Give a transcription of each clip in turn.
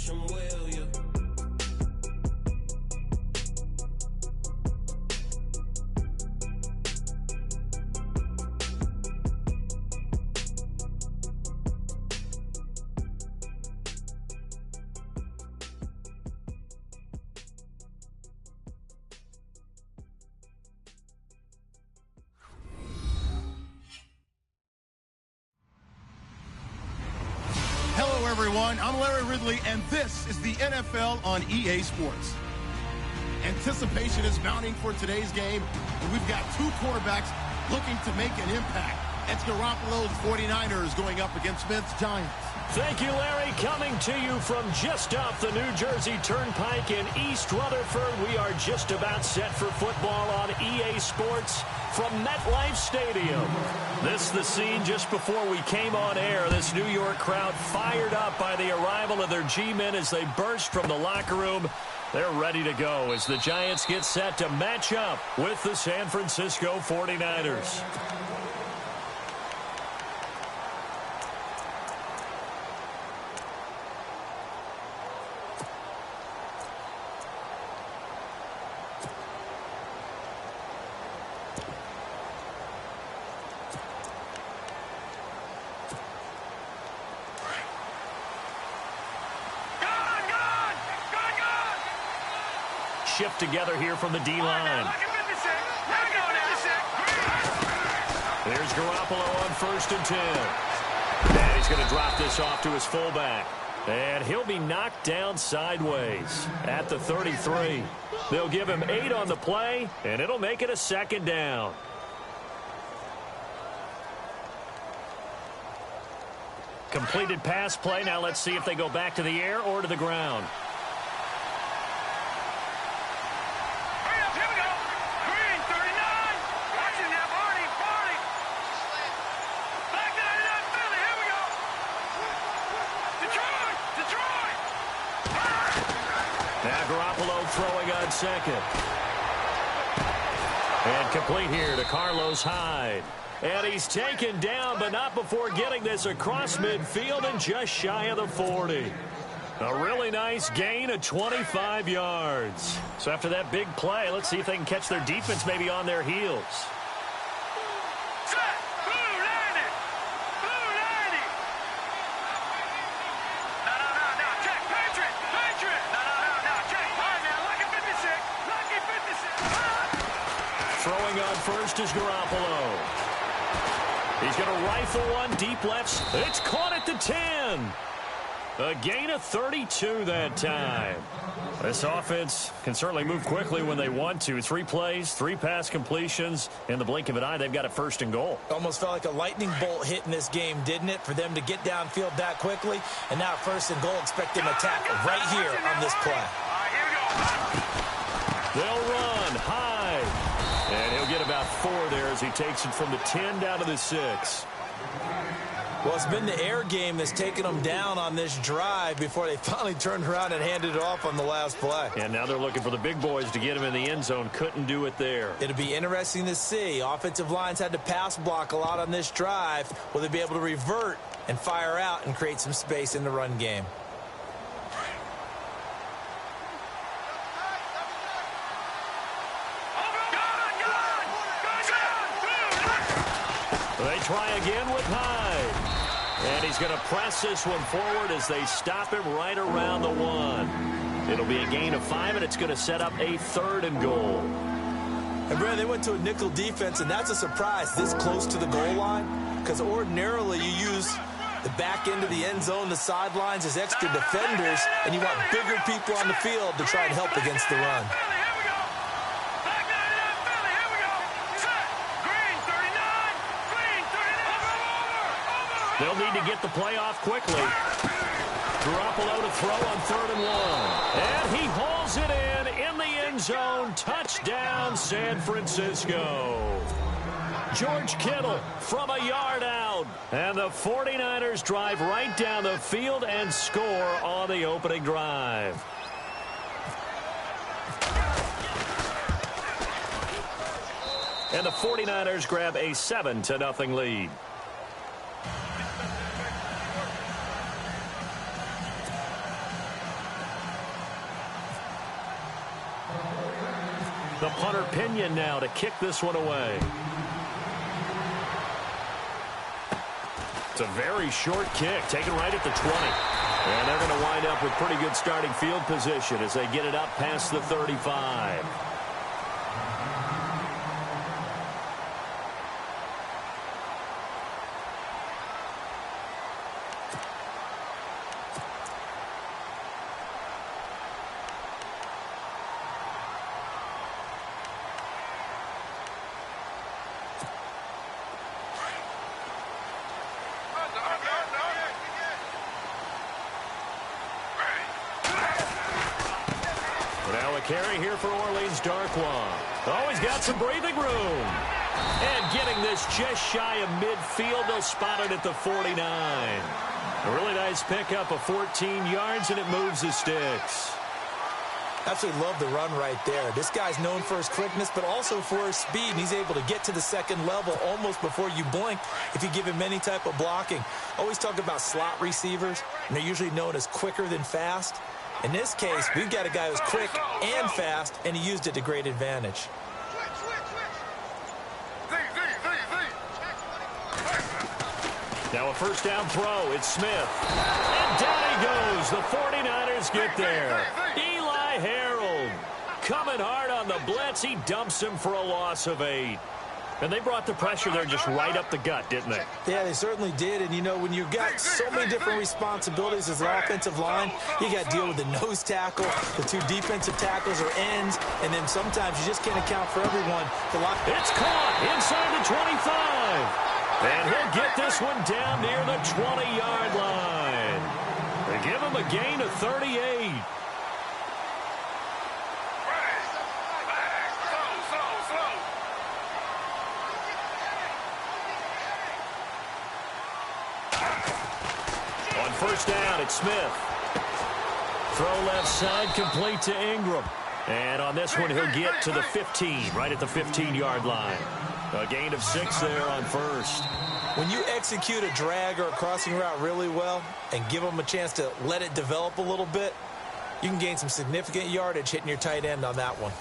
push them, will you? Hello, everyone. I'm Larry Ridley, and this is the NFL on EA Sports. Anticipation is mounting for today's game, and we've got two quarterbacks looking to make an impact. It's Garoppolo's 49ers going up against Smith's Giants. Thank you, Larry. Coming to you from just off the New Jersey Turnpike in East Rutherford. We are just about set for football on EA Sports from MetLife Stadium. This is the scene just before we came on air. This New York crowd fired up by the arrival of their G-men as they burst from the locker room. They're ready to go as the Giants get set to match up with the San Francisco 49ers. Shift together here from the D-line. There's Garoppolo on 1st and 10. And he's going to drop this off to his fullback. And he'll be knocked down sideways at the 33. They'll give him 8 on the play, and it'll make it a 2nd down. Completed pass play. Now let's see if they go back to the air or to the ground. Garoppolo throwing on 2nd. And complete here to Carlos Hyde. And he's taken down, but not before getting this across midfield and just shy of the 40. A really nice gain of 25 yards. So after that big play, let's see if they can catch their defense maybe on their heels. Throwing on 1st is Garoppolo. He's going to rifle one deep left. It's caught at the 10. A gain of 32 that time. This offense can certainly move quickly when they want to. 3 plays, 3 pass completions. In the blink of an eye, they've got a 1st and goal. Almost felt like a lightning bolt hit in this game, didn't it? For them to get downfield that quickly. And now 1st and goal, expect them to attack right here on this play. They'll run high. And he'll get about 4 there as he takes it from the 10 down to the 6. Well, it's been the air game that's taken them down on this drive before they finally turned around and handed it off on the last play. And now they're looking for the big boys to get him in the end zone. Couldn't do it there. It'll be interesting to see. Offensive lines had to pass block a lot on this drive. Will they be able to revert and fire out and create some space in the run game? They try again with Hyde. And he's going to press this one forward as they stop him right around the 1. It'll be a gain of 5, and it's going to set up a 3rd and goal. And, Brad, they went to a nickel defense, and that's a surprise this close to the goal line, because ordinarily you use the back end of the end zone, the sidelines as extra defenders, and you want bigger people on the field to try and help against the run. They'll need to get the play off quickly. Garoppolo to throw on 3rd and 1. And he hauls it in the end zone. Touchdown, San Francisco. George Kittle from a yard out. And the 49ers drive right down the field and score on the opening drive. And the 49ers grab a 7-0 lead. The punter Pinion now to kick this one away. It's a very short kick, taken right at the 20. And they're going to wind up with pretty good starting field position as they get it up past the 35. Carry here for Orleans Darkwa. Always got some breathing room. And getting this just shy of midfield. They'll spot it at the 49. A really nice pickup of 14 yards, and it moves the sticks. Absolutely love the run right there. This guy's known for his quickness, but also for his speed. And he's able to get to the second level almost before you blink if you give him any type of blocking. Always talk about slot receivers, and they're usually known as quicker than fast. In this case, we've got a guy who's quick and fast, and he used it to great advantage. Now a first down throw. It's Smith. And down he goes. The 49ers get there. Eli Harold coming hard on the blitz. He dumps him for a loss of 8. And they brought the pressure there just right up the gut, didn't they? Yeah, they certainly did. And, you know, when you've got so many different responsibilities as an offensive line, you got to deal with the nose tackle, the 2 defensive tackles or ends, and then sometimes you just can't account for everyone. It's caught inside the 25. And he'll get this one down near the 20-yard line. They give him a gain of 38. First down, it's Smith. Throw left side, complete to Ingram. And on this one, he'll get to the 15, right at the 15-yard line. A gain of 6 there on first. When you execute a drag or a crossing route really well and give them a chance to let it develop a little bit, you can gain some significant yardage hitting your tight end on that one.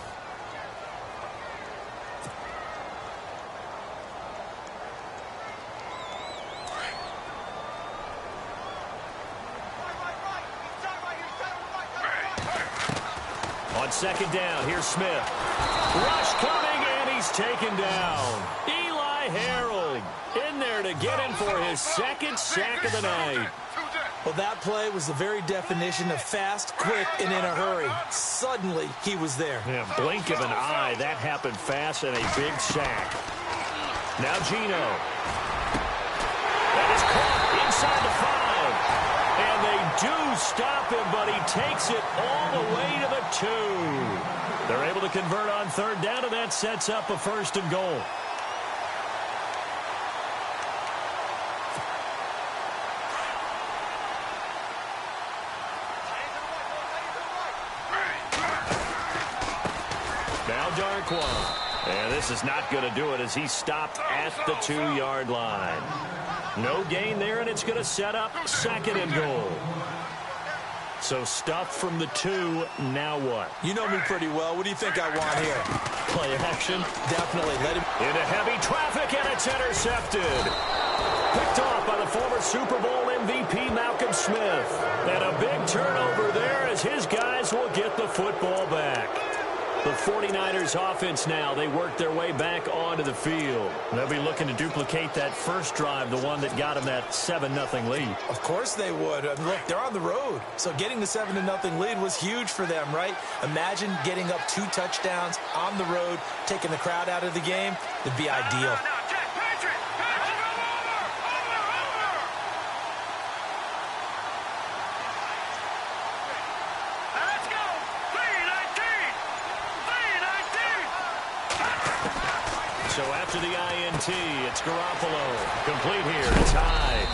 Second down, here's Smith. Rush coming, and he's taken down. Eli Harold in there to get him for his second sack of the night. Well, that play was the very definition of fast, quick, and in a hurry. Suddenly, he was there. Yeah, blink of an eye. That happened fast and a big sack. Now Gino. That is caught inside the 5. And they do stop him, but he takes it all the way to the 2. They're able to convert on third down, and that sets up a first and goal. Now Darkwa. And this is not going to do it as he stopped at the 2-yard line. No gain there, and it's going to set up second and goal. So stuffed from the 2, now what? You know me pretty well. What do you think I want here? Play action? Definitely. Let him into heavy traffic, and it's intercepted. Picked off by the former Super Bowl MVP Malcolm Smith. And a big turnover there as his guys will get the football back. The 49ers offense now, they work their way back onto the field. They'll be looking to duplicate that first drive, the one that got them that 7-0 lead. Of course they would. I mean, look, they're on the road. So getting the 7-0 lead was huge for them, right? Imagine getting up 2 touchdowns on the road, taking the crowd out of the game. It'd be ideal. So after the INT, it's Garoppolo. Complete here. It's high.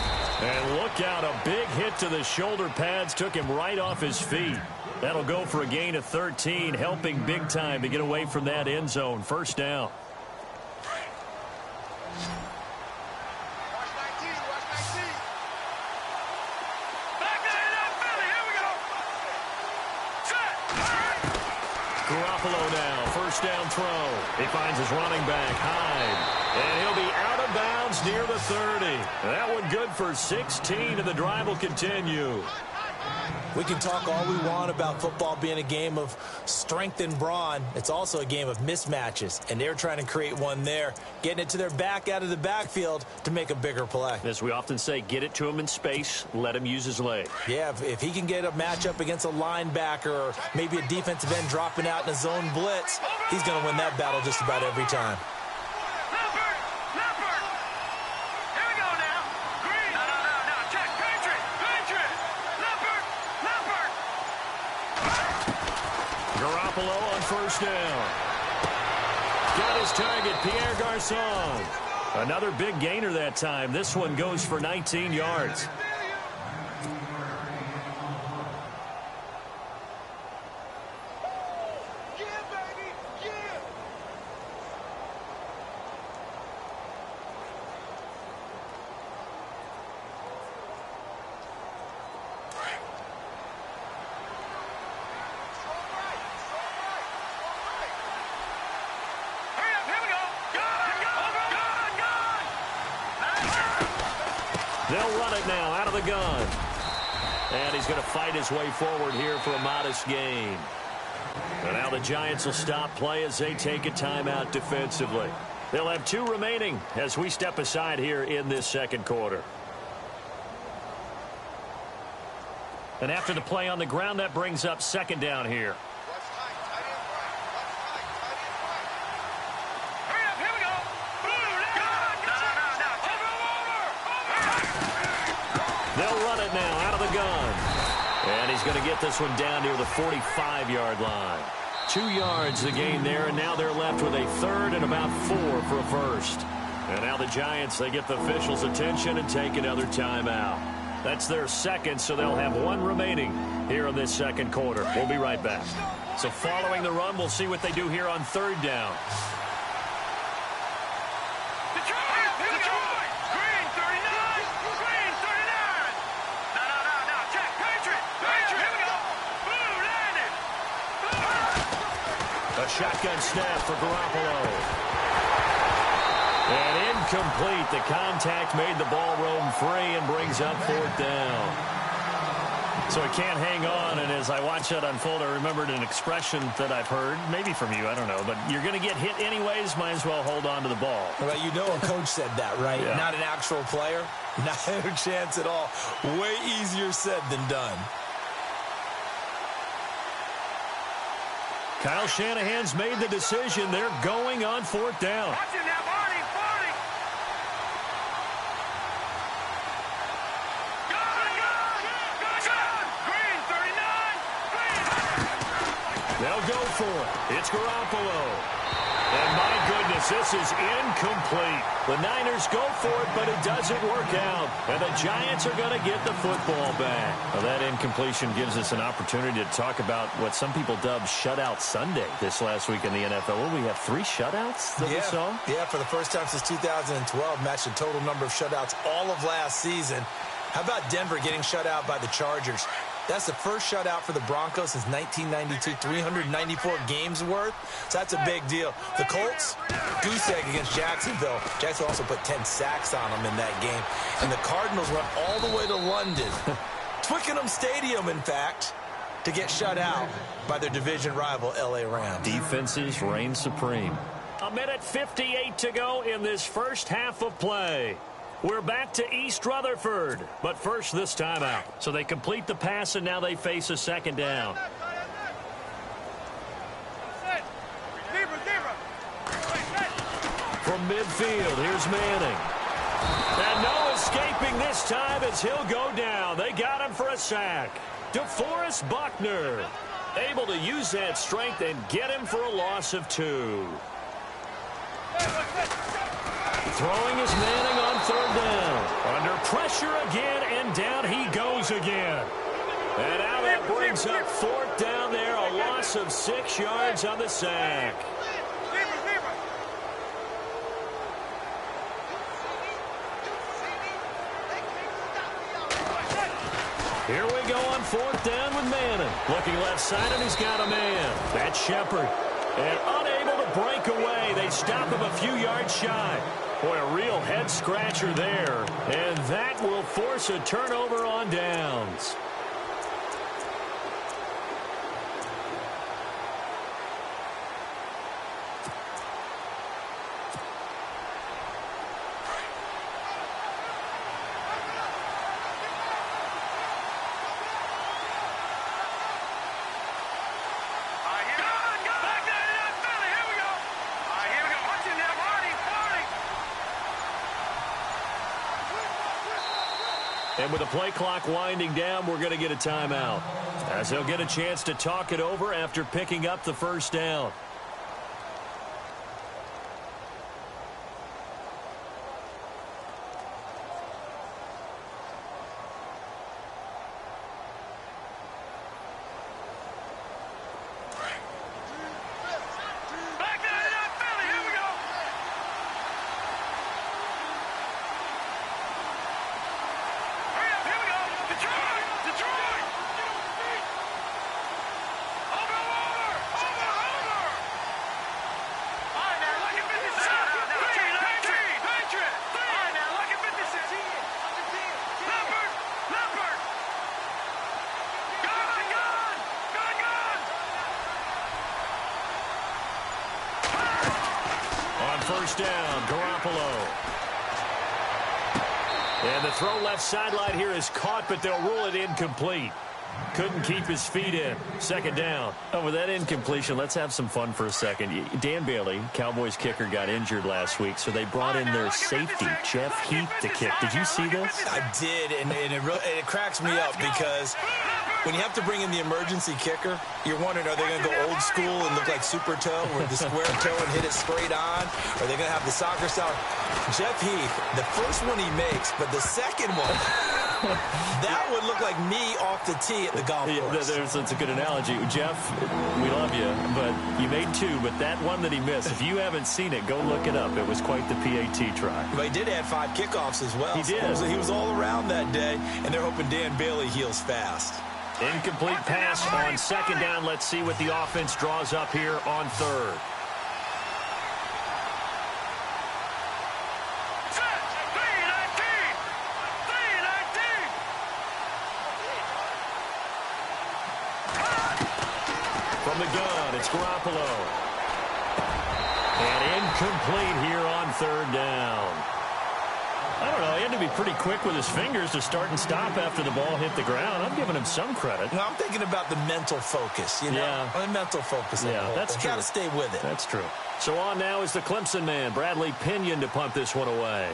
And look out, a big hit to the shoulder pads took him right off his feet. That'll go for a gain of 13, helping big time to get away from that end zone. First down. Garoppolo now, first down throw. He finds his running back, Hyde. And he'll be out of bounds near the 30. That one good for 16, and the drive will continue. We can talk all we want about football being a game of strength and brawn. It's also a game of mismatches, and they're trying to create one there, getting it to their back out of the backfield to make a bigger play. As we often say, get it to him in space, let him use his leg. Yeah, if he can get a matchup against a linebacker or maybe a defensive end dropping out in a zone blitz, he's going to win that battle just about every time. On first down. Got his target, Pierre Garçon. Another big gainer that time. This one goes for 19 yards. They'll run it now out of the gun. And he's going to fight his way forward here for a modest gain. And now the Giants will stop play as they take a timeout defensively. They'll have 2 remaining as we step aside here in this second quarter. And after the play on the ground, that brings up second down here. They'll run it now out of the gun. And he's going to get this one down near the 45-yard line. 2 yards the gain there, and now they're left with a third and about 4 for a first. And now the Giants, they get the officials' attention and take another timeout. That's their second, so they'll have 1 remaining here in this second quarter. We'll be right back. So following the run, we'll see what they do here on third down. A shotgun snap for Garoppolo. And incomplete. The contact made the ball roam free and brings up fourth down. So he can't hang on, and as I watch that unfold, I remembered an expression that I've heard, maybe from you, I don't know, but you're going to get hit anyways, might as well hold on to the ball. Well, you know a coach said that, right? Yeah. Not an actual player. Not a chance at all. Way easier said than done. Kyle Shanahan's made the decision. They're going on fourth down. They'll go for it. It's Garoppolo. And my goodness, this is incomplete. The Niners go for it, but it doesn't work out. And the Giants are going to get the football back. Well, that incompletion gives us an opportunity to talk about what some people dub Shutout Sunday this last week in the NFL. Well, we have 3 shutouts that we saw? Yeah, for the first time since 2012, matched the total number of shutouts all of last season. How about Denver getting shut out by the Chargers? That's the first shutout for the Broncos since 1992, 394 games worth. So that's a big deal. The Colts, goose egg against Jacksonville. Jacksonville also put 10 sacks on them in that game. And the Cardinals went all the way to London, Twickenham Stadium, in fact, to get shut out by their division rival, LA Rams. Defenses reign supreme. 1:58 to go in this first half of play. We're back to East Rutherford, but first this timeout. So they complete the pass, and now they face a second down. From midfield, here's Manning. And no escaping this time as he'll go down. They got him for a sack. DeForest Buckner able to use that strength and get him for a loss of 2. Throwing is Manning on third down. Under pressure again, and down he goes again. And now that brings up fourth down there, a loss of 6 yards on the sack. Here we go on fourth down with Manning. Looking left side, and he's got a man. That's Shepard. And unable break away. They stop him a few yards shy. Boy, a real head-scratcher there. And that will force a turnover on downs. And with the play clock winding down, we're going to get a timeout, as they'll get a chance to talk it over after picking up the first down. First down, Garoppolo. And the throw left sideline here is caught, but they'll rule it incomplete. Couldn't keep his feet in. Second down. Oh, with that incompletion, let's have some fun for a second. Dan Bailey, Cowboys kicker, got injured last week, so they brought in their safety, Jeff Heath, to kick. Did you see this? I did, and it cracks me up because when you have to bring in the emergency kicker, you're wondering, are they going to go old school and look like super toe, or the square toe and hit it straight on? Are they going to have the soccer style? Jeff Heath, the first one he makes, but the second one, that would look like me off the tee at the golf course. That's a good analogy. Jeff, we love you, but you made two, but that one that he missed, if you haven't seen it, go look it up. It was quite the PAT try. But he did add 5 kickoffs as well. He did. So he was all around that day, and they're hoping Dan Bailey heals fast. Incomplete pass on second down. Let's see what the offense draws up here on third. From the gun, it's Garoppolo. And incomplete here on third down. I don't know. He had to be pretty quick with his fingers to start and stop after the ball hit the ground. I'm giving him some credit. No, I'm thinking about the mental focus, you know? Yeah. The mental focus. Yeah, that's true. You got to stay with it. That's true. So on now is the Clemson man, Bradley Pinion, to punt this one away.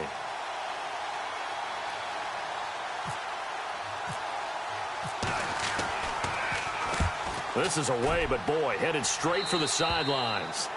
This is away, but boy, headed straight for the sidelines.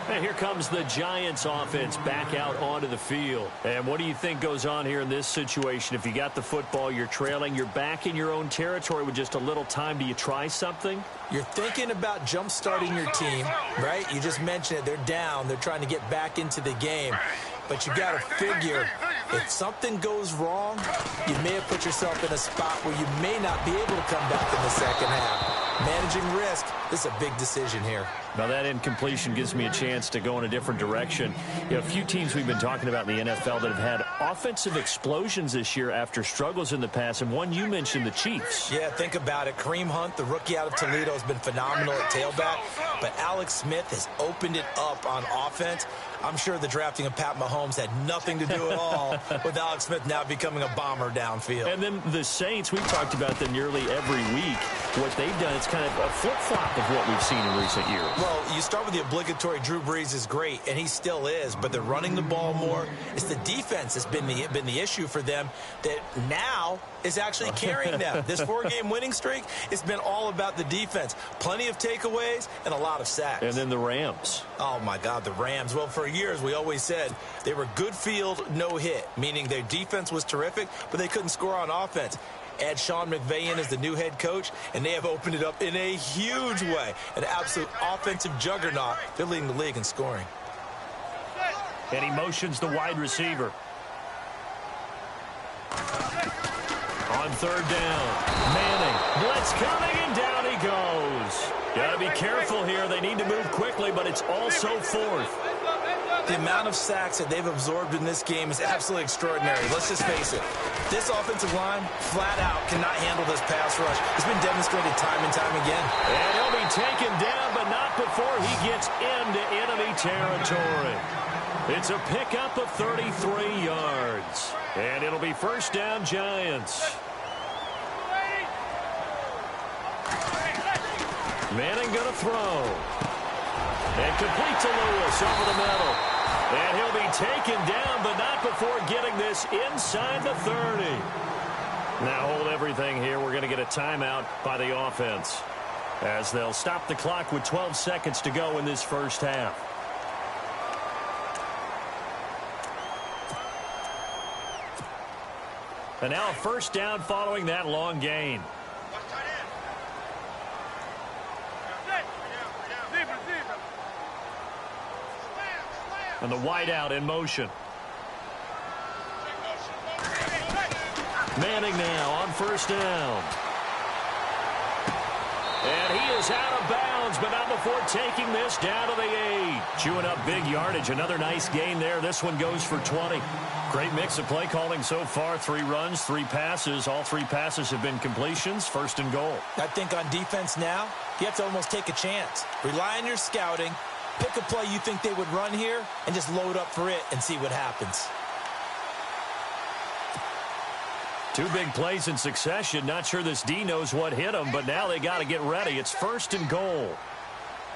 And here comes the Giants offense back out onto the field. And what do you think goes on here in this situation? If you got the football, you're trailing, you're back in your own territory with just a little time. Do you try something? You're thinking about jump-starting your team, right? You just mentioned it. They're down. They're trying to get back into the game. But you got to figure, if something goes wrong, you may have put yourself in a spot where you may not be able to come back in the second half. Managing risk, this is a big decision here. Now that incompletion gives me a chance to go in a different direction. You know, a few teams we've been talking about in the NFL that have had offensive explosions this year after struggles in the past, and one you mentioned, the Chiefs. Yeah, think about it. Kareem Hunt, the rookie out of Toledo, has been phenomenal at tailback, but Alex Smith has opened it up on offense. I'm sure the drafting of Pat Mahomes had nothing to do at all with Alex Smith now becoming a bomber downfield. And then the Saints, we've talked about them nearly every week. What they've done, it's kind of a flip-flop of what we've seen in recent years. Well, you start with the obligatory Drew Brees is great, and he still is, but they're running the ball more. It's the defense that's been the issue for them that now is actually carrying them. This 4-game winning streak, it's been all about the defense. Plenty of takeaways and a lot of sacks. And then the Rams. Oh, my God, the Rams. Well, for years, we always said they were good field, no hit, meaning their defense was terrific, but they couldn't score on offense. Add Sean McVay in as the new head coach, and they have opened it up in a huge way. An absolute offensive juggernaut. They're leading the league in scoring. And he motions the wide receiver. On third down, Manning. Blitz coming, and down he goes. Got to be careful here. They need to move quickly, but it's also fourth. The amount of sacks that they've absorbed in this game is absolutely extraordinary. Let's just face it. This offensive line, flat out, cannot handle this pass rush. It's been demonstrated time and time again. And he'll be taken down, but not before he gets into enemy territory. It's a pickup of 33 yards. And it'll be first down, Giants. Manning going to throw. And complete to Lewis over the middle. And he'll be taken down, but not before getting this inside the 30. Now hold everything here. We're going to get a timeout by the offense, as they'll stop the clock with 12 seconds to go in this first half. And now a first down following that long gain. And the wideout in motion. Manning now on first down. And he is out of bounds, but not before taking this down to the 8. Chewing up big yardage. Another nice gain there. This one goes for 20. Great mix of play calling so far. 3 runs, 3 passes. All 3 passes have been completions. First and goal. I think on defense now, you have to almost take a chance. Rely on your scouting. Pick a play you think they would run here and just load up for it and see what happens. 2 big plays in succession. Not sure this D knows what hit him, but now they got to get ready. It's first and goal.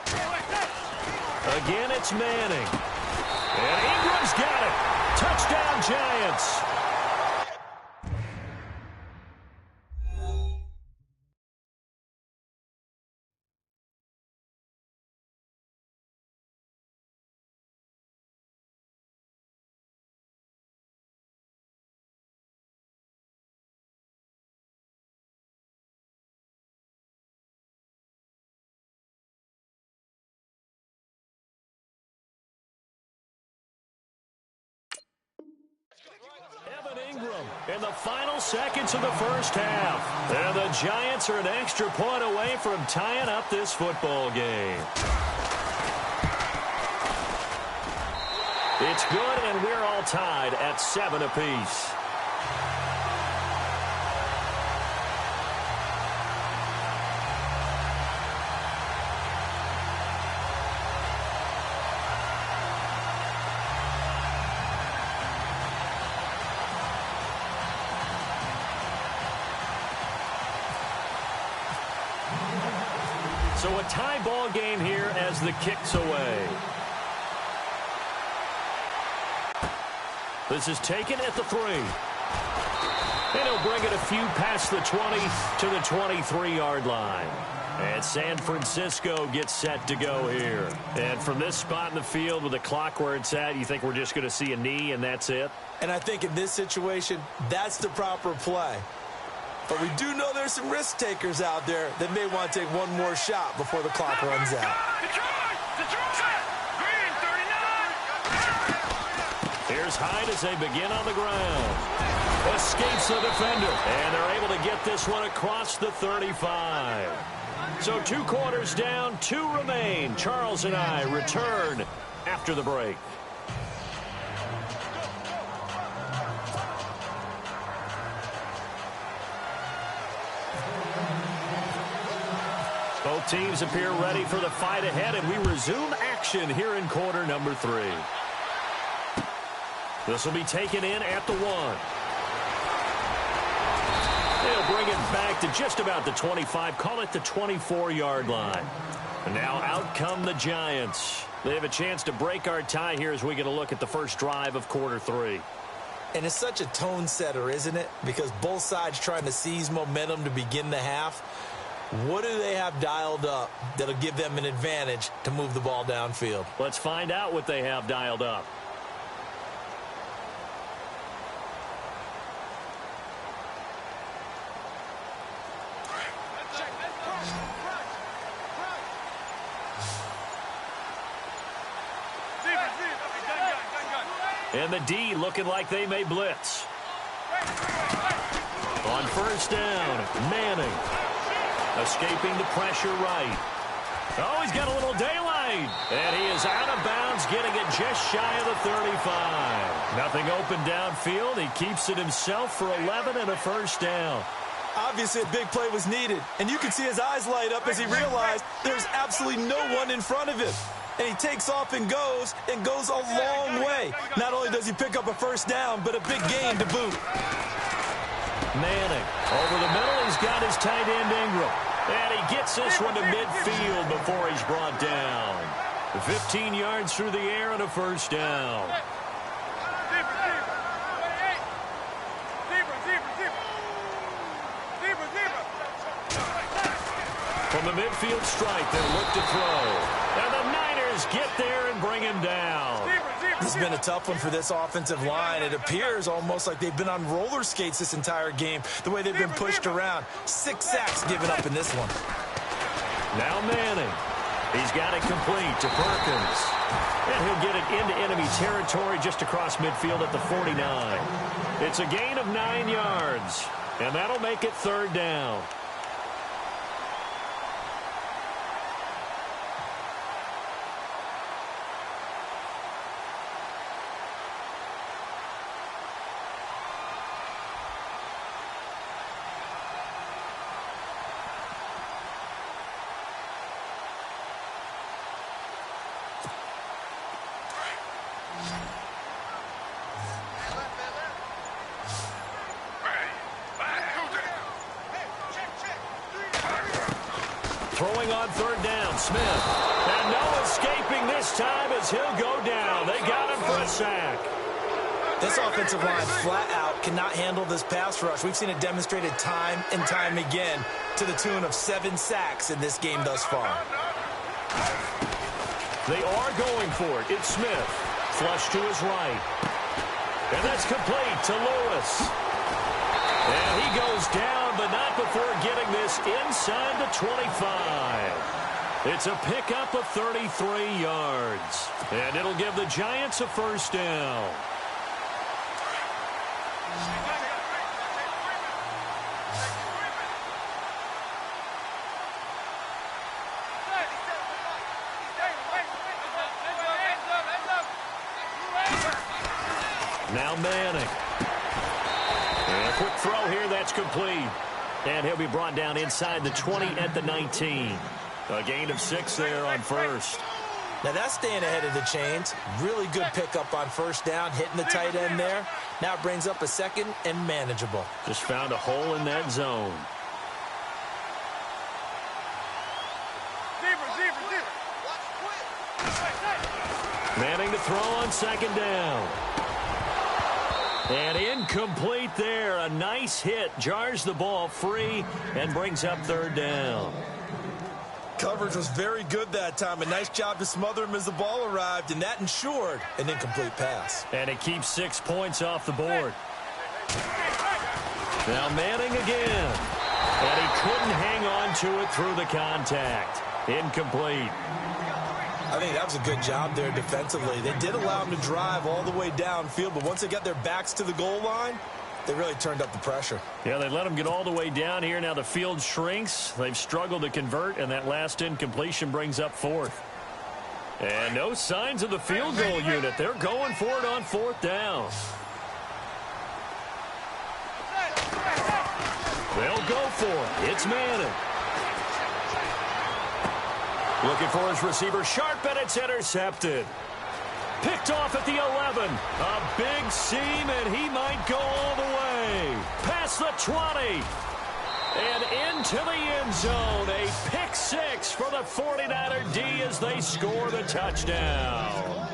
Again, it's Manning. And Ingram's got it. Touchdown, Giants. In the final seconds of the first half. And the Giants are an extra point away from tying up this football game. It's good, and we're all tied at 7 apiece. So a tie ball game here as the kick's away. This is taken at the 3. And he'll bring it a few past the 20 to the 23-yard line. And San Francisco gets set to go here. And from this spot in the field with the clock where it's at, you think we're just going to see a knee and that's it? And I think in this situation, that's the proper play. But we do know there's some risk takers out there that may want to take one more shot before the clock runs out. Here's Hyde as they begin on the ground. Escapes the defender. And they're able to get this one across the 35. So 2 quarters down, 2 remain. Charles and I return after the break. Both teams appear ready for the fight ahead, and we resume action here in quarter number 3. This will be taken in at the 1. They'll bring it back to just about the 25, call it the 24-yard line. And now out come the Giants. They have a chance to break our tie here as we get a look at the first drive of quarter 3. And it's such a tone setter, isn't it? Because both sides trying to seize momentum to begin the half. What do they have dialed up that'll give them an advantage to move the ball downfield? Let's find out what they have dialed up. And the D looking like they may blitz. On first down, Manning. Escaping the pressure right. Oh, he's got a little daylight. And he is out of bounds, getting it just shy of the 35. Nothing open downfield. He keeps it himself for 11 and a first down. Obviously, a big play was needed, and you can see his eyes light up as he realized there's absolutely no one in front of him. And he takes off and goes a long way. Not only does he pick up a first down, but a big gain to boot. Manning over the middle. He's got his tight end Ingram. And he gets this one to midfield before he's brought down. 15 yards through the air and a first down. From the midfield strike, they look to throw. And the Niners get there and bring him down. This has been a tough one for this offensive line. It appears almost like they've been on roller skates this entire game, the way they've been pushed around. 6 sacks given up in this one. Now Manning. He's got it complete to Perkins. And he'll get it into enemy territory just across midfield at the 49. It's a gain of 9 yards. And that'll make it third down. Throwing on third down, Smith. And no escaping this time as he'll go down. They got him for a sack. This offensive line flat out cannot handle this pass rush. We've seen it demonstrated time and time again to the tune of 7 sacks in this game thus far. They are going for it. It's Smith. Flush to his right. And that's complete to Lewis. And he goes down, but not before getting this inside the 25. It's a pickup of 33 yards. And it'll give the Giants a first down. Now Manning. And a quick throw here, that's complete. And he'll be brought down inside the 20 at the 19. A gain of 6 there on first. Now that's staying ahead of the chains. Really good pickup on first down, hitting the tight end there. Now it brings up a second and manageable. Just found a hole in that zone. Manning to throw on second down. And incomplete there. A nice hit. Jars the ball free and brings up third down. Coverage was very good that time. A nice job to smother him as the ball arrived, and that ensured an incomplete pass. And it keeps 6 points off the board. Now Manning again. And he couldn't hang on to it through the contact. Incomplete. I think that was a good job there defensively. They did allow him to drive all the way downfield, but once they got their backs to the goal line, they really turned up the pressure. Yeah, they let him get all the way down here. Now the field shrinks. They've struggled to convert, and that last incompletion brings up fourth. And no signs of the field goal unit. They're going for it on fourth down. They'll go for it. It's Manning. Looking for his receiver, sharp, and it's intercepted. Picked off at the 11. A big seam, and he might go all the way. Past the 20. And into the end zone. A pick 6 for the 49er D as they score the touchdown.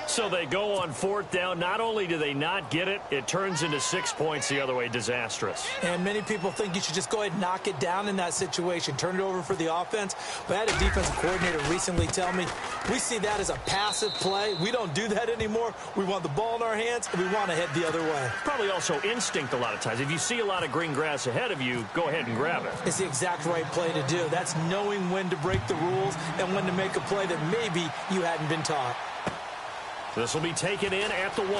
So they go on fourth down. Not only do they not get it, it turns into 6 points the other way. Disastrous. And many people think you should just go ahead and knock it down in that situation. Turn it over for the offense. But I had a defensive coordinator recently tell me, we see that as a passive play. We don't do that anymore. We want the ball in our hands, and we want to head the other way. Probably also instinct a lot of times. If you see a lot of green grass ahead of you, go ahead and grab it. It's the exact right play to do. That's knowing when to break the rules and when to make a play that maybe you hadn't been taught. This will be taken in at the 1.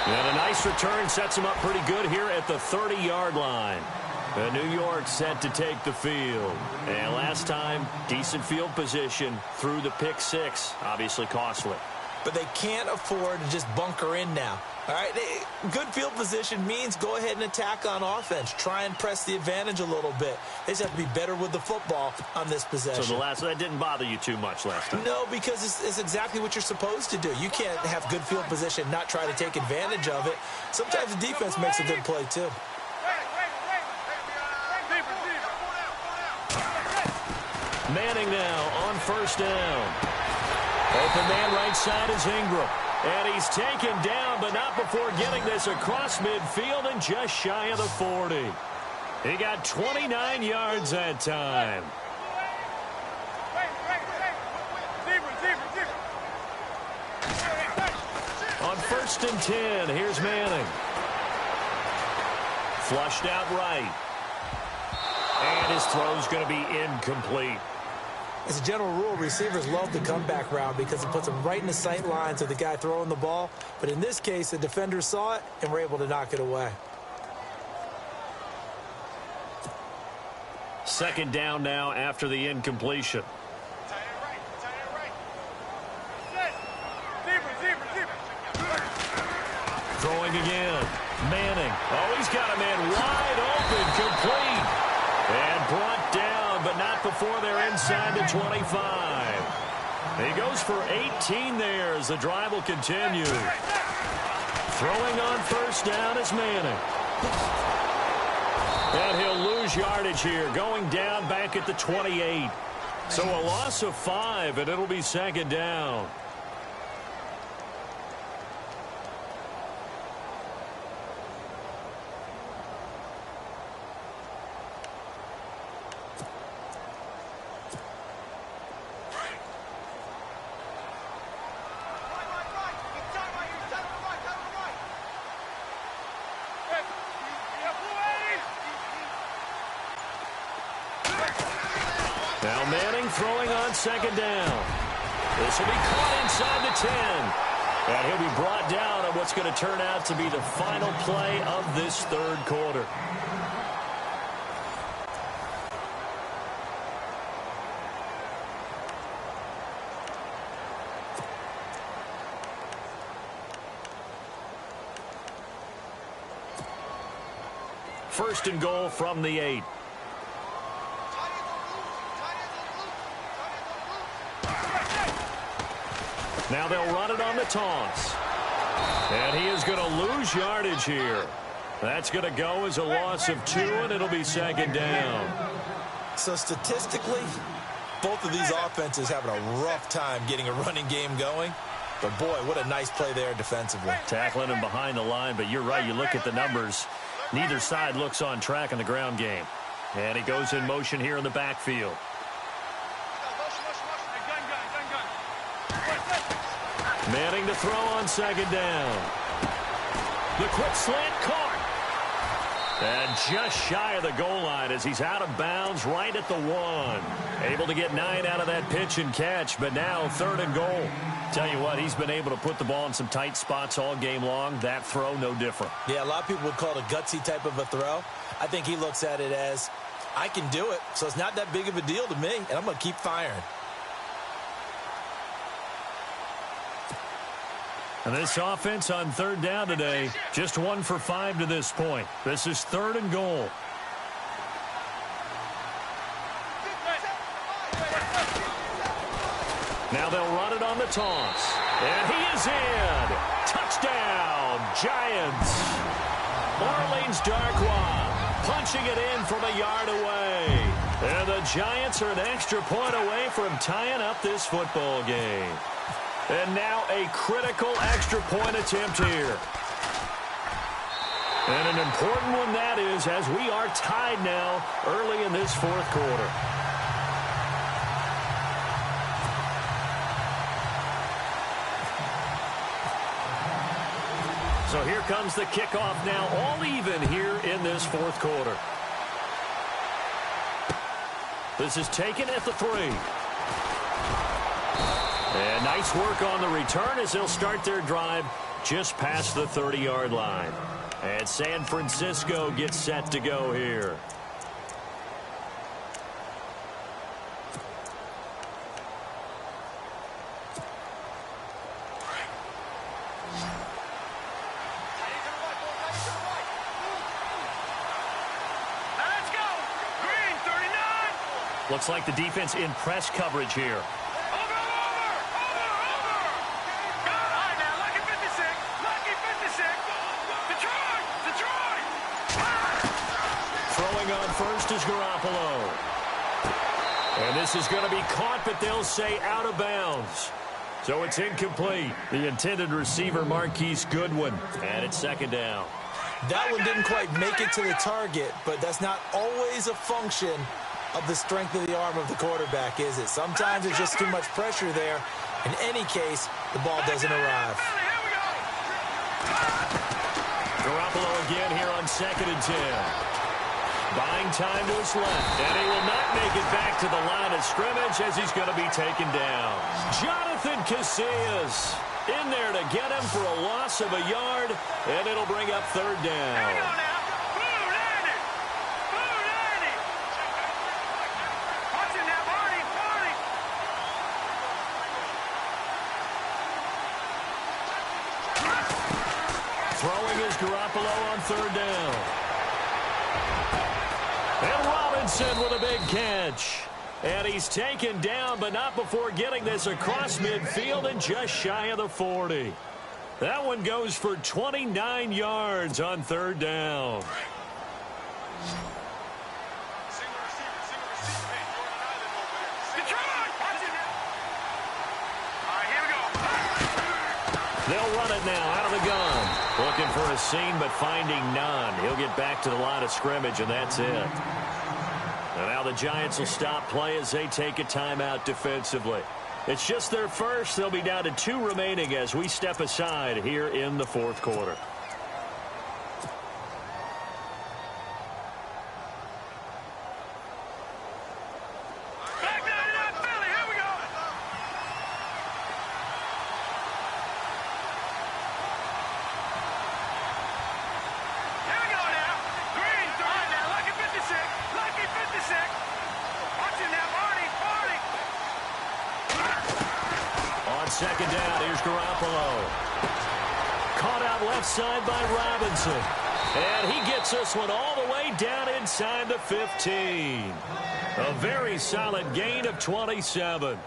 And a nice return sets him up pretty good here at the 30-yard line. And New York set to take the field. And last time, decent field position through the pick six. Obviously costly. But they can't afford to just bunker in now. All right, good field position means go ahead and attack on offense. Try and press the advantage a little bit. They just have to be better with the football on this possession. So that didn't bother you too much last time? No, because it's exactly what you're supposed to do. You can't have good field position, not try to take advantage of it. Sometimes the defense makes a good play, too. Manning now on first down. Open man right side is Ingram. And he's taken down, but not before getting this across midfield and just shy of the 40. He got 29 yards that time. On first and 10, here's Manning. Flushed out right. And his throw's going to be incomplete. As a general rule, receivers love the comeback route because it puts them right in the sight lines of the guy throwing the ball. But in this case, the defenders saw it and were able to knock it away. Second down now after the incompletion. Throwing again. Manning. Oh, he's got a man wide open, complete. And brought down, but not before they're inside the 25. He goes for 18 there as the drive will continue. Throwing on first down is Manning. And he'll lose yardage here, going down back at the 28. So a loss of 5, and it'll be second down. Now Manning throwing on second down. This will be caught inside the 10. And he'll be brought down on what's going to turn out to be the final play of this third quarter. First and goal from the 8. Now they'll run it on the toss. And he is going to lose yardage here. That's going to go as a loss of 2, and it'll be second down. So statistically, both of these offenses having a rough time getting a running game going. But, boy, what a nice play there defensively. Tackling him behind the line, but you're right. You look at the numbers. Neither side looks on track in the ground game. And he goes in motion here in the backfield. Manning to throw on second down. The quick slant caught. And just shy of the goal line as he's out of bounds right at the 1. Able to get 9 out of that pitch and catch, but now third and goal. Tell you what, he's been able to put the ball in some tight spots all game long. That throw, no different. Yeah, a lot of people would call it a gutsy type of a throw. I think he looks at it as, I can do it, so it's not that big of a deal to me, and I'm going to keep firing. And this offense on third down today, just 1 for 5 to this point. This is third and goal. Now they'll run it on the toss. And he is in. Touchdown, Giants. Orleans Darkwa punching it in from a yard away. And the Giants are an extra point away from tying up this football game. And now a critical extra point attempt here. And an important one that is, as we are tied now early in this fourth quarter. So here comes the kickoff now, all even here in this fourth quarter. This is taken at the 3. And nice work on the return as they'll start their drive just past the 30-yard line. And San Francisco gets set to go here. Looks like the defense in press coverage here. Throwing on first is Garoppolo. And this is going to be caught, but they'll say out of bounds. So it's incomplete. The intended receiver, Marquise Goodwin. And it's second down. That one didn't quite make it to the target, but that's not always a function of the strength of the arm of the quarterback, is it? Sometimes it's just too much pressure there. In any case, the ball doesn't arrive. Garoppolo again here on 2nd and 10. Buying time to his left, and he will not make it back to the line of scrimmage as he's going to be taken down. Jonathan Casillas in there to get him for a loss of a yard, and it'll bring up 3rd down. Throwing is Garoppolo on 3rd down. And Robinson with a big catch. And he's taken down, but not before getting this across midfield and just shy of the 40. That one goes for 29 yards on 3rd down. They'll run it now out of the gun. Looking for a seam, but finding none. He'll get back to the line of scrimmage, and that's it. And now the Giants will stop play as they take a timeout defensively. It's just their first. They'll be down to 2 remaining as we step aside here in the 4th quarter. Second down, here's Garoppolo. Caught out left side by Robinson. And he gets this one all the way down inside the 15. A very solid gain of 27.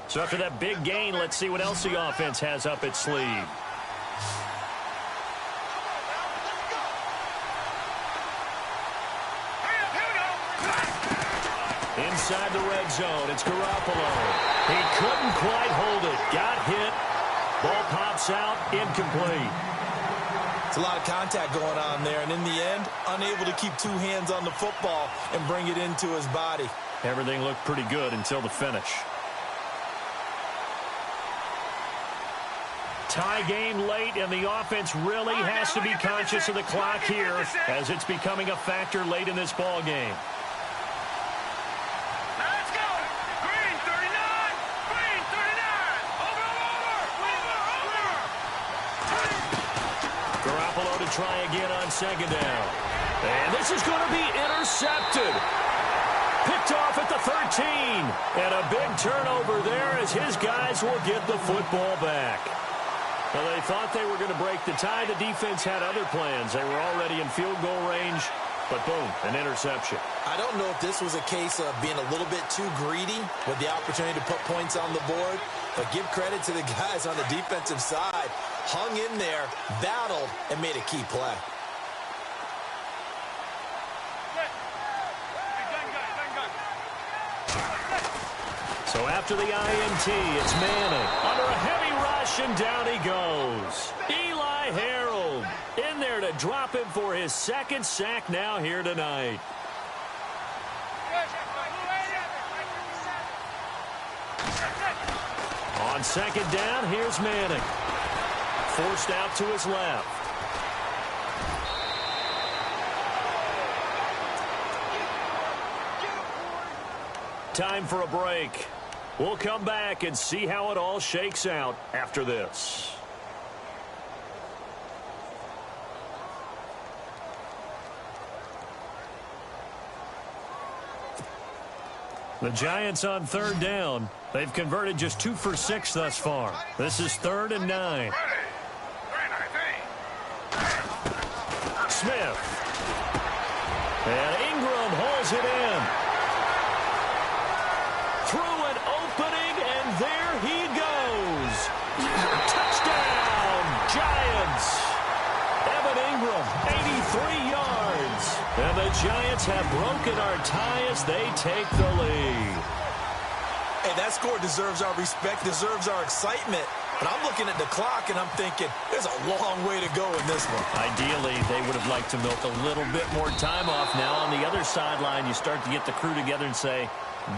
So after that big gain, let's see what else the offense has up its sleeve. Inside the red zone, it's Garoppolo. He couldn't quite hold it. Got hit. Ball pops out, incomplete. It's a lot of contact going on there, and in the end, unable to keep 2 hands on the football and bring it into his body. Everything looked pretty good until the finish. Tie game late, and the offense really has to be conscious of the clock here as it's becoming a factor late in this ball game. Try again on 2nd down. And this is going to be intercepted. Picked off at the 13. And a big turnover there as his guys will get the football back. Well, they thought they were going to break the tie. The defense had other plans. They were already in field goal range. But boom, an interception. I don't know if this was a case of being a little bit too greedy with the opportunity to put points on the board. But give credit to the guys on the defensive side. Hung in there, battled, and made a key play. So after the INT, it's Manning. Under a heavy rush, and down he goes. Eli Harold in there to drop him for his 2nd sack now here tonight. On 2nd down, here's Manning. Forced out to his left. Time for a break. We'll come back and see how it all shakes out after this. The Giants on 3rd down. They've converted just 2 for 6 thus far. This is 3rd and 9. Smith. And Ingram holds it in. Through an opening, and there he goes. Touchdown, Giants. Evan Ingram, 83 yards. And the Giants have broken our tie as they take the lead. Hey, that score deserves our respect, deserves our excitement. But I'm looking at the clock, and I'm thinking, there's a long way to go in this one. Ideally, they would have liked to milk a little bit more time off. Now, on the other sideline, you start to get the crew together and say,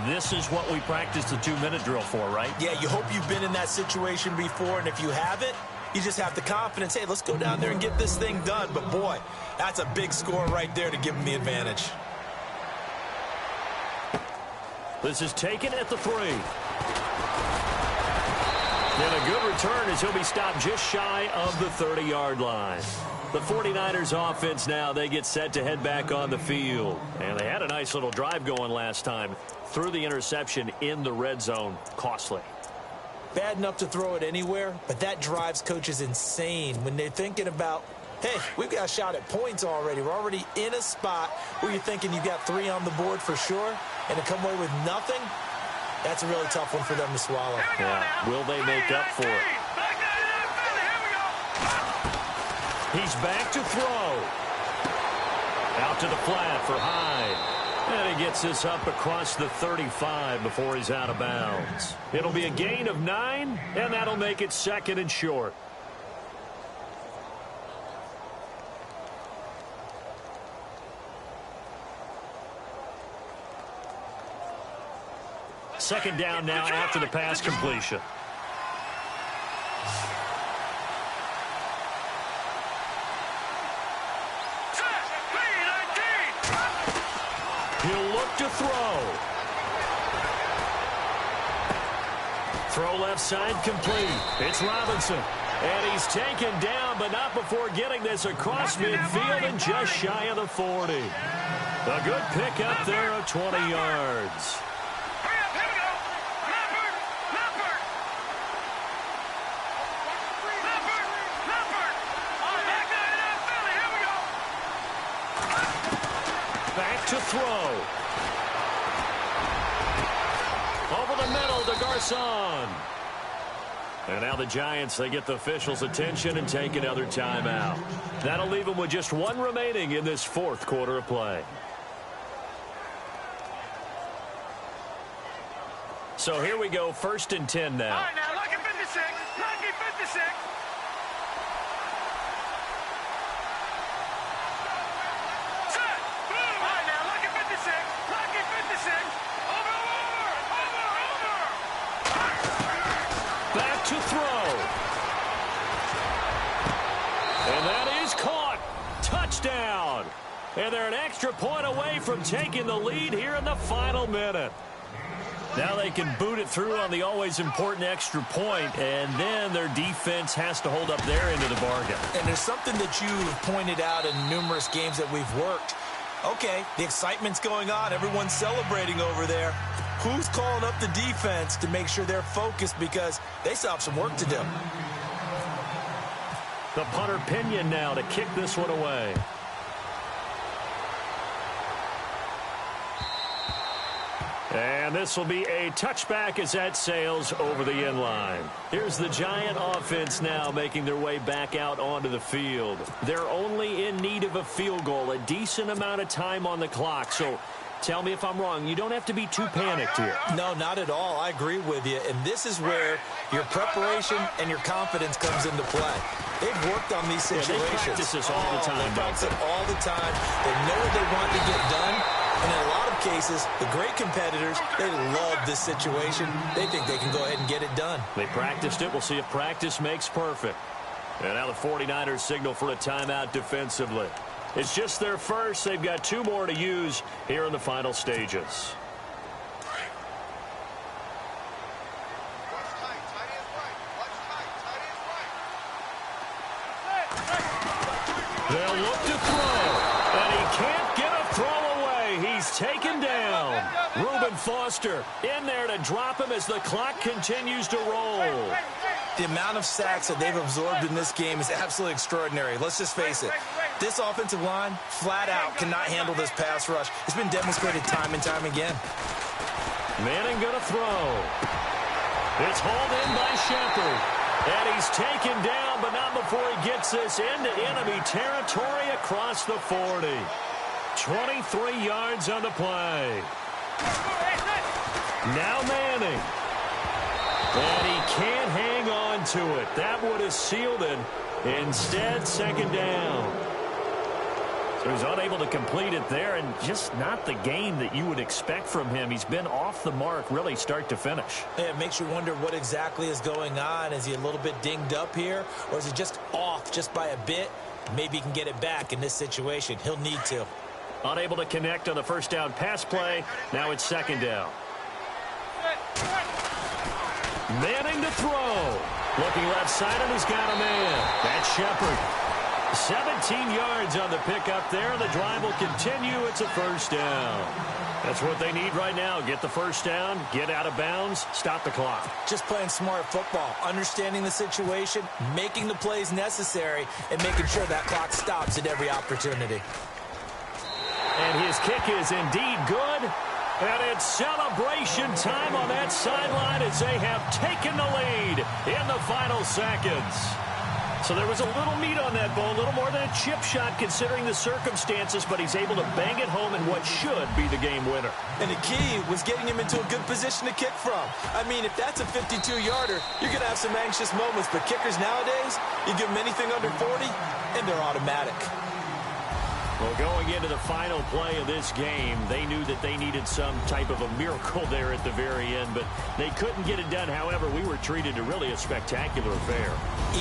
this is what we practiced the 2-minute drill for, right? Yeah, you hope you've been in that situation before, and if you haven't, you just have the confidence, hey, let's go down there and get this thing done. But, boy, that's a big score right there to give them the advantage. This is taken at the 3. And a good return as he'll be stopped just shy of the 30-yard line. The 49ers offense now, they get set to head back on the field. And they had a nice little drive going last time. Threw the interception in the red zone. Costly. Bad enough to throw it anywhere, but that drives coaches insane when they're thinking about, hey, we've got a shot at points already. We're already in a spot where you're thinking you've got 3 on the board for sure, and to come away with nothing, that's a really tough one for them to swallow. Yeah. Will they make up for it? He's back to throw. Out to the flat for Hyde. And he gets this up across the 35 before he's out of bounds. It'll be a gain of 9, and that'll make it 2nd and short. Second down now after the pass completion. He'll look to throw. Throw left side complete. It's Robinson. And he's taken down, but not before getting this across midfield and just shy of the 40. A good pickup there of 20 yards. Back to throw. Over the middle to Garcon. And now the Giants, they get the officials' attention and take another timeout. That'll leave them with just 1 remaining in this 4th quarter of play. So here we go, 1st and 10 now. All right, now, lucky 56. Lucky 56. Back to throw. And that is caught. Touchdown. And they're an extra point away from taking the lead here in the final minute. Now they can boot it through on the always important extra point, and then their defense has to hold up their end of the bargain. And there's something that you've pointed out in numerous games that we've worked. Okay, the excitement's going on. Everyone's celebrating over there. Who's calling up the defense to make sure they're focused because they still have some work to do? The punter Pinion now to kick this one away. And this will be a touchback as that sails over the end line. Here's the Giant offense now making their way back out onto the field. They're only in need of a field goal, a decent amount of time on the clock. So tell me if I'm wrong. You don't have to be too panicked here. No, not at all. I agree with you. And this is where your preparation and your confidence comes into play. They've worked on these situations. Yeah, they practice this all the time. They practice it all the time. They know what they want to get done. And in a lot of cases, the great competitors, they love this situation. They think they can go ahead and get it done. They practiced it. We'll see if practice makes perfect. And now the 49ers signal for a timeout defensively. It's just their first. They've got 2 more to use here in the final stages. They'll look to throw. And he can't get a throw away. He's taken down. Reuben Foster in there to drop him as the clock continues to roll. The amount of sacks that they've absorbed in this game is absolutely extraordinary. Let's just face it. This offensive line, flat out, cannot handle this pass rush. It's been demonstrated time and time again. Manning going to throw. It's hauled in by Shepard. And he's taken down, but not before he gets this into enemy territory across the 40. 23 yards on the play. Now Manning. And he can't hang on to it. That would have sealed it. Instead, second down. So he's unable to complete it there, and just not the game that you would expect from him. He's been off the mark really start to finish. Yeah, it makes you wonder what exactly is going on. Is he a little bit dinged up here, or is he just off just by a bit? Maybe he can get it back in this situation. He'll need to. Unable to connect on the first down pass play. Now it's second down. Manning to throw. Looking left side, and he's got a man. That's Shepard. 17 yards on the pickup there, and the drive will continue. It's a first down. That's what they need right now. Get the first down, get out of bounds, stop the clock. Just playing smart football, understanding the situation, making the plays necessary, and making sure that clock stops at every opportunity. And his kick is indeed good. And it's celebration time on that sideline as they have taken the lead in the final seconds. So there was a little meat on that ball, a little more than a chip shot considering the circumstances, but he's able to bang it home in what should be the game winner. And the key was getting him into a good position to kick from. I mean, if that's a 52-yarder, you're going to have some anxious moments, but kickers nowadays, you give them anything under 40, and they're automatic. Well, going into the final play of this game, they knew that they needed some type of a miracle there at the very end, but they couldn't get it done. However, we were treated to really a spectacular affair.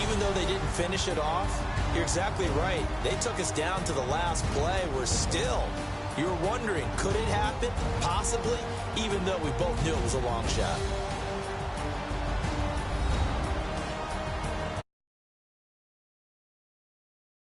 Even though they didn't finish it off, you're exactly right. They took us down to the last play. We're still, you're wondering, could it happen? Possibly, even though we both knew it was a long shot.